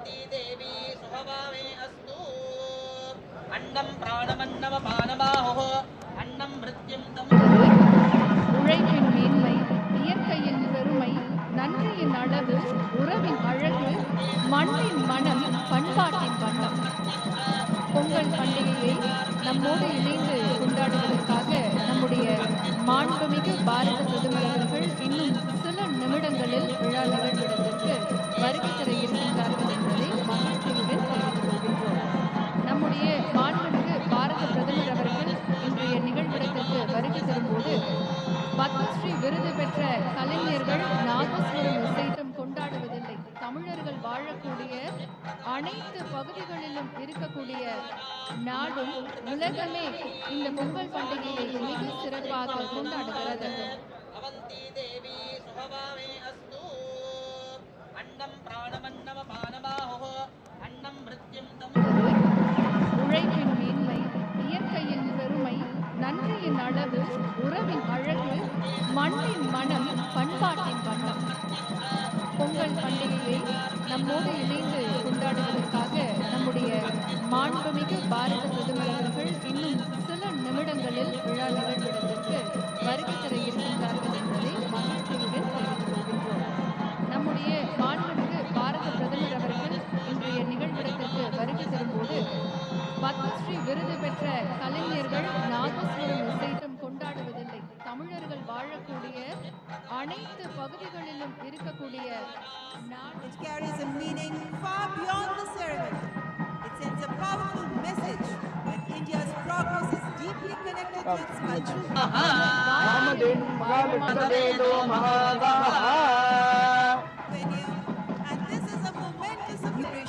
भवन्ति देवी सुभवामे अस्तु अन्नं प्राणमन्नमपानबाहुः अन्नं मृत्युं உழைப்பின் மேன்மை, இயற்கையின் பெருமை, நன்றியின் அளவு, உறவின் அழகு, மண்ணின் மனம், பண்பாட்டின் வண்ணம். பொங்கல் பண்டிகையை நம்மோடு இணைந்து கொண்டாடுவதற்காக நம்முடைய மாண்புமிகு பாரத பிரதமர் அவர்கள் இன்னும் சில நிமிடங்களில் விழா நிகழ்விடத்திற்கு வருகை தர இருக்கின்றார்கள் என்பதை மகிழ்ச்சியுடன் தெரிவித்துக் கொள்கின்றோம். நம்முடைய மாண்புமிகு பாரத பிரதமர் அவர்கள் இன்றைய நிகழ்விடத்திற்கு வருகை தரும்போது பத்மஸ்ரீ விருது பெற்ற கலைஞர்கள் நாதஸ்வரம் இசைத்தம் கொண்டாடுவதில்லை. தமிழர்கள் வாழக்கூடிய அனைத்து பகுதிகளிலும் இருக்கக்கூடிய நாடும் உலகமே இந்த பொங்கல் பண்டிகையை மிக சிறப்பாக கொண்டாடுகிறது. உழைப்பின் மேன்மை, இயற்கையின் பெருமை, நன்றியின் அளவு, உறவின் அழகு, மண்ணின் மனம், பண்பாட்டின் வண்ணம். பொங்கல் பண்டிகையை நம்மோடு இணைந்து கொண்டாடுவதற்காக நம்முடைய மாண்புமிகு பாரத பிரதமர் அவர்கள் இன்னும் சில நிமிடங்களில் விழா நிகழ்விடத்திற்கு வருகை தர இருக்கின்றார்கள் என்பதை மகிழ்ச்சியுடன் தெரிவித்துக் கொள்கின்றோம். நம்முடைய மாண்புமிகு பாரத பிரதமர் அவர்கள் இன்றைய நிகழ்விடத்திற்கு வருகை தரும்போது பத்மஸ்ரீ விருது பெற்ற கலைஞர்கள் நாதஸ்வரம் இசைத்தம் கொண்டாடுவதில்லை. தமிழர்கள் வாழக்கூடிய அனைத்து பகுதிகளிலும் இருக்கக்கூடிய It carries a meaning far beyond the ceremony. It sends a powerful message that India's progress is deeply connected to its culture. And this is a momentous occasion.